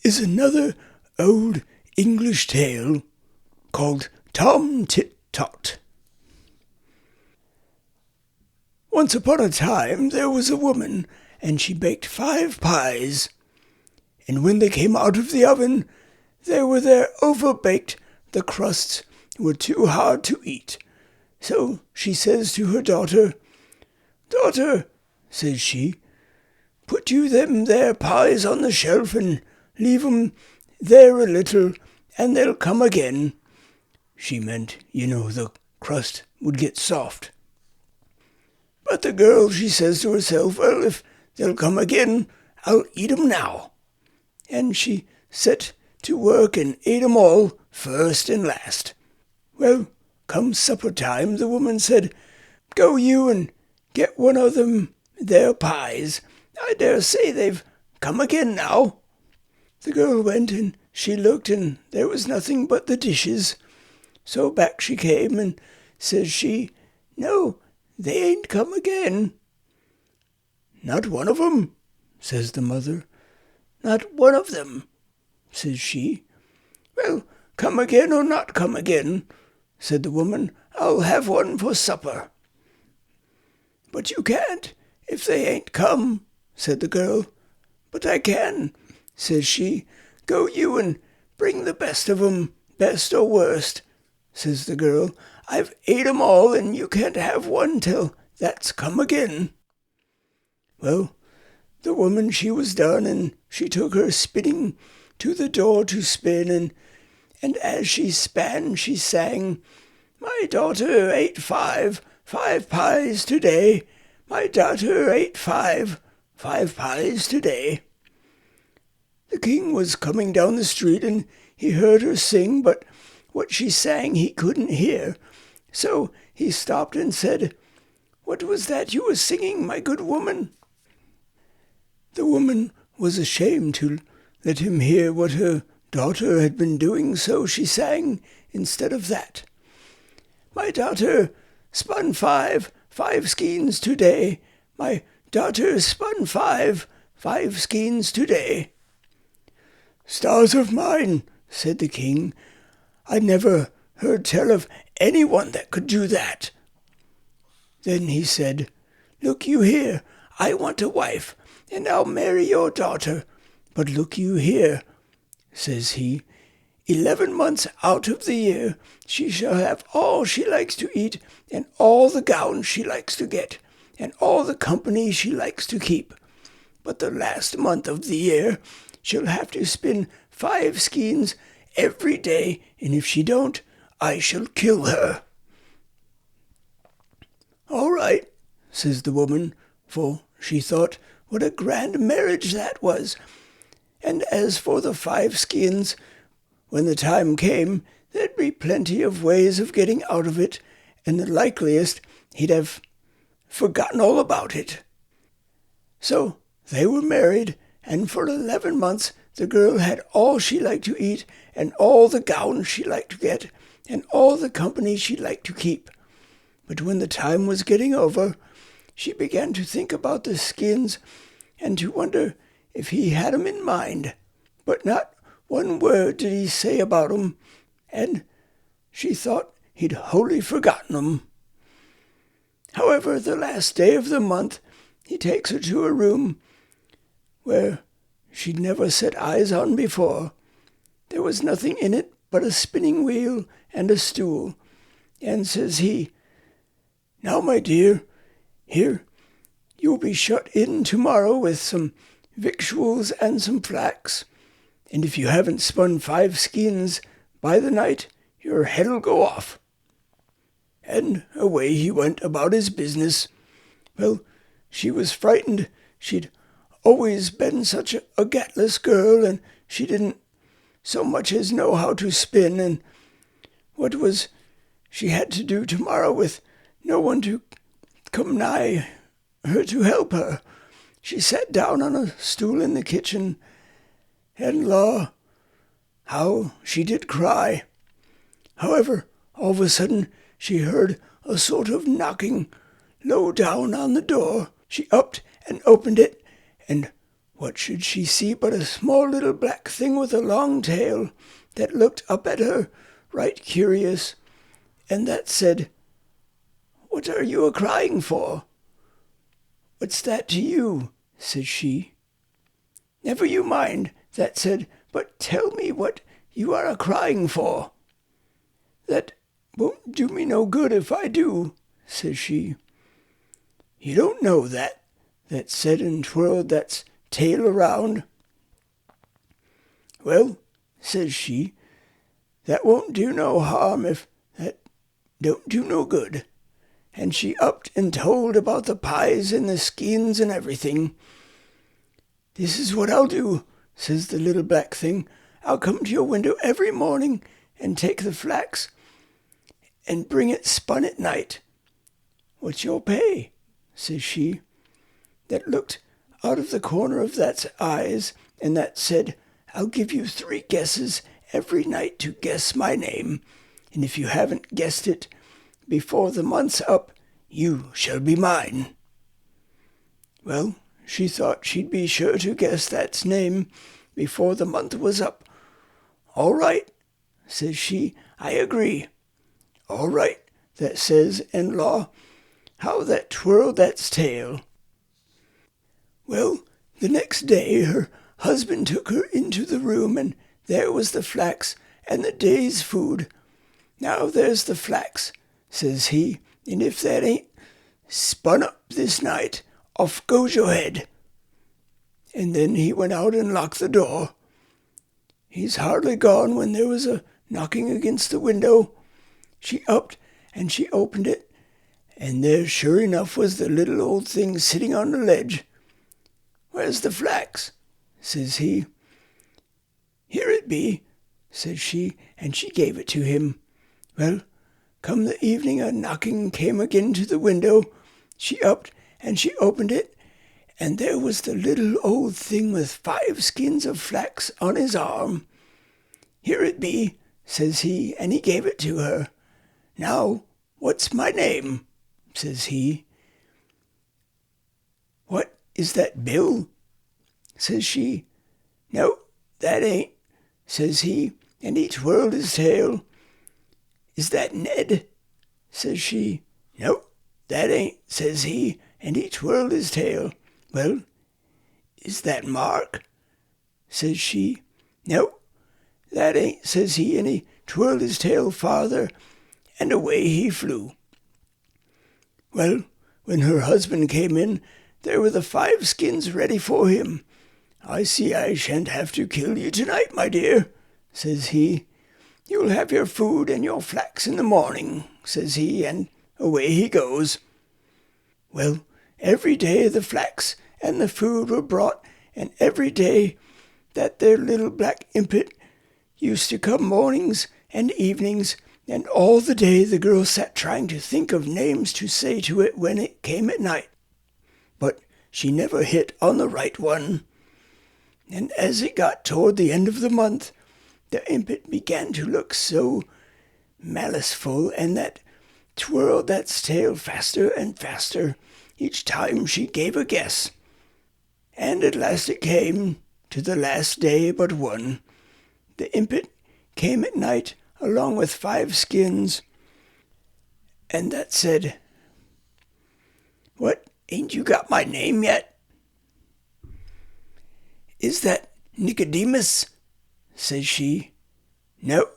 is another old English tale called Tom Tit Tot. Once upon a time there was a woman, and she baked 5 pies. And when they came out of the oven, they were there overbaked. The crusts were too hard to eat. So she says to her daughter, "Daughter," says she, "put you them there pies on the shelf and leave 'em there a little, and they'll come again." She meant, the crust would get soft. But the girl, she says to herself, "Well, if they'll come again, I'll eat 'em now." And she set to work and ate 'em all, first and last. Well, come supper time, the woman said, "Go you and get one of them their pies. I dare say they've come again now." The girl went, and she looked, and there was nothing but the dishes. So back she came, and says she, "No, they ain't come again." "Not one of 'em?" says the mother. "Not one of them," says she. "Well, come again or not come again," said the woman, "I'll have one for supper." "But you can't, if they ain't come," said the girl. "But I can," says she. "Go you and bring the best of 'em, best or worst," says the girl. "I've ate 'em all, and you can't have one till that's come again." Well, the woman, she was done, and she took her spinning to the door to spin, and as she span, she sang, "My daughter ate 5 pies today. My daughter ate 5 pies today." The king was coming down the street, and he heard her sing, but what she sang he couldn't hear. So he stopped and said, "What was that you were singing, my good woman?" The woman was ashamed to let him hear what her daughter had been doing, so she sang instead of that, "My daughter spun 5 skeins today. My daughter spun 5 skeins today." "Stars of mine," said the king, "I never heard tell of anyone that could do that." Then he said, "Look you here, I want a wife, and I'll marry your daughter. But look you here," says he, 11 months out of the year she shall have all she likes to eat, and all the gowns she likes to get, and all the company she likes to keep. But the last month of the year she'll have to spin 5 skeins every day, and if she don't, I shall kill her." "All right," says the woman, for she thought what a grand marriage that was. And as for the 5 skins, when the time came, there'd be plenty of ways of getting out of it, and the likeliest he'd have forgotten all about it. So they were married, and for 11 months the girl had all she liked to eat, and all the gowns she liked to get, and all the company she liked to keep. But when the time was getting over, she began to think about the skins, and to wonder if he had 'em in mind. But not one word did he say about 'em, and she thought he'd wholly forgotten 'em. However, the last day of the month, he takes her to a room where she'd never set eyes on before. There was nothing in it but a spinning wheel and a stool, and says he, "Now, my dear, here you'll be shut in tomorrow with some victuals and some flax, and if you haven't spun 5 skeins by the night, your head'll go off." And away he went about his business. Well, she was frightened. She'd always been such a gatless girl, and she didn't so much as know how to spin, and what was she had to do tomorrow with no one to come nigh her to help her. She sat down on a stool in the kitchen, and law, how she did cry. However, all of a sudden she heard a sort of knocking low down on the door. She upped and opened it, and What should she see but a small little black thing with a long tail that looked up at her, right curious, and that said, "What are you a-crying for?" "What's that to you?" says she. "Never you mind," that said, "but tell me what you are a-crying for." "That won't do me no good if I do," says she. "You don't know that," that said, and twirled that's tail around. "Well," says she, "that won't do no harm if that don't do no good." And she upped and told about the pies and the skins and everything. "This is what I'll do," says the little black thing. "I'll come to your window every morning and take the flax and bring it spun at night." "What's your pay?" says she. That looked out of the corner of that's eyes, and that said, "I'll give you 3 guesses every night to guess my name, and if you haven't guessed it before the month's up, you shall be mine." Well, she thought she'd be sure to guess that's name before the month was up. "All right," says she, "I agree." "All right," that says, and law, how that twirled that's tail. Well, the next day her husband took her into the room, and there was the flax and the day's food. "Now there's the flax," says he, "and if that ain't spun up this night, off goes your head." And then he went out and locked the door. He's hardly gone when there was a knocking against the window. She upped and she opened it, and there sure enough was the little old thing sitting on the ledge. "Where's the flax?" says he. "Here it be," said she, and she gave it to him. Well, come the evening a knocking came again to the window. She upped and she opened it, and there was the little old thing with 5 skins of flax on his arm. "Here it be," says he, and he gave it to her. "Now, what's my name?" says he. "What, is that Bill?" says she. "No, that ain't," says he, and he twirled his tail. "Is that Ned?" says she. "No, that ain't," says he, and he twirled his tail. "Well, is that Mark?" says she. "No, that ain't," says he, and he twirled his tail farther, and away he flew. Well, when her husband came in, there were the 5 skins ready for him. "I see I shan't have to kill you tonight, my dear," says he. "You'll have your food and your flax in the morning," says he, and away he goes. Well, every day the flax and the food were brought, and every day that their little black impet used to come mornings and evenings, and all the day the girl sat trying to think of names to say to it when it came at night. But she never hit on the right one. And as it got toward the end of the month, the impet began to look so maliceful, and that twirled that's tail faster and faster each time she gave a guess. And at last it came to the last day but one. The impet came at night along with 5 skins, and that said, "What, ain't you got my name yet?" "Is that Nicodemus?" says she. "No,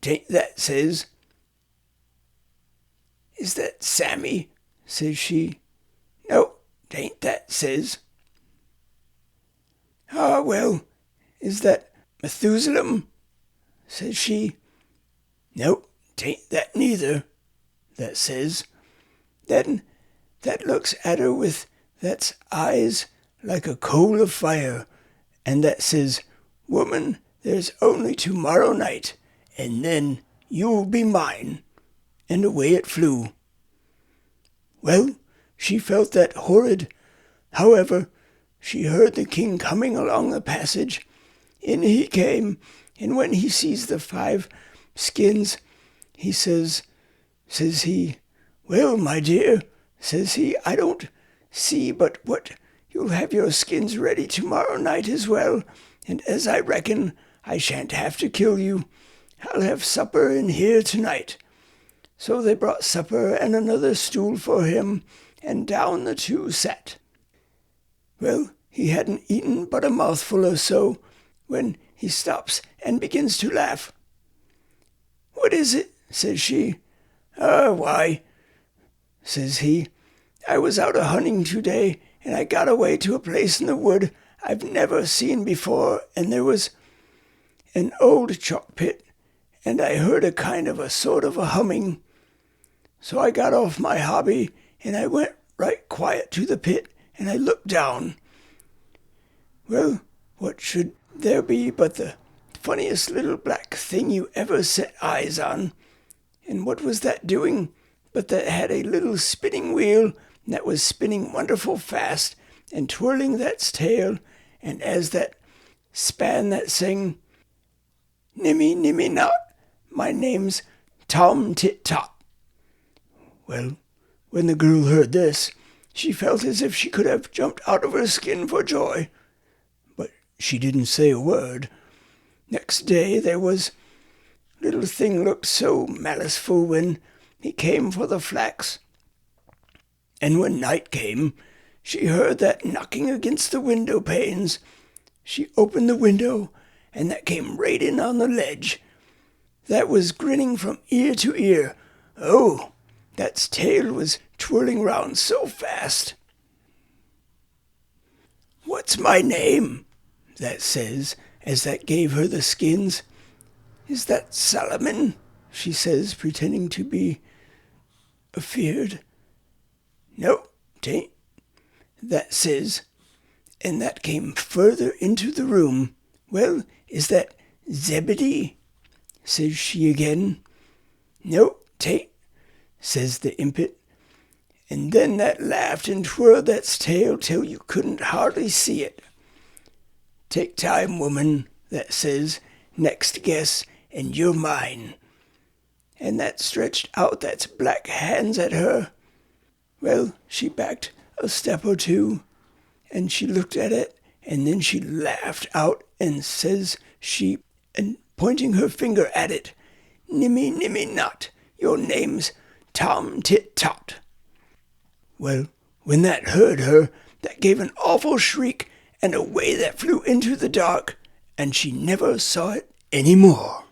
'tain't that," says. "Is that Sammy?" says she. "No, 'tain't that," says. "Ah, well, is that Methuselah?" says she. "No, 'tain't that neither," that says. Then that looks at her with that's eyes like a coal of fire, and that says, "Woman, there's only tomorrow night, and then you'll be mine," and away it flew. Well, she felt that horrid. However, she heard the king coming along the passage. In he came, and when he sees the 5 skins, he says he, "Well, my dear," says he, "I don't see but what you'll have your skins ready tomorrow night as well, and as I reckon I shan't have to kill you, I'll have supper in here tonight." So they brought supper and another stool for him, and down the two sat. Well, he hadn't eaten but a mouthful or so, when he stops and begins to laugh. "What is it?" says she. Why," says he, "I was out a-hunting today, and I got away to a place in the wood I've never seen before, and there was an old chalk pit, and I heard a kind of a sort of a humming. So I got off my hobby, and I went right quiet to the pit, and I looked down. Well, what should there be but the funniest little black thing you ever set eyes on. And what was that doing but that had a little spinning wheel that was spinning wonderful fast and twirling that's tail, and as that span that sang, 'Nimmy, nimmy not, my name's Tom Tit Tot.'" Well, when the girl heard this, she felt as if she could have jumped out of her skin for joy. But she didn't say a word. Next day there was little thing looked so maliceful when he came for the flax. And when night came, she heard that knocking against the window panes. She opened the window, and that came right in on the ledge. That was grinning from ear to ear. Oh, that's tail was twirling round so fast. "What's my name?" that says, as that gave her the skins. "Is that Solomon?" she says, pretending to be afeard. "No, 'tain't," that says, and that came further into the room. "Well, is that Zebedee?" says she again. "No, 'tain't," says the impet, and then that laughed and twirled that's tail till you couldn't hardly see it. "Take time, woman," that says, "next guess, and you're mine." And that stretched out that's black hands at her. Well, she backed a step or two, and she looked at it, and then she laughed out, and says she, and pointing her finger at it, "Nimmy, nimmy not, your name's Tom Tit Tot." Well, when that heard her, that gave an awful shriek, and away that flew into the dark, and she never saw it any more.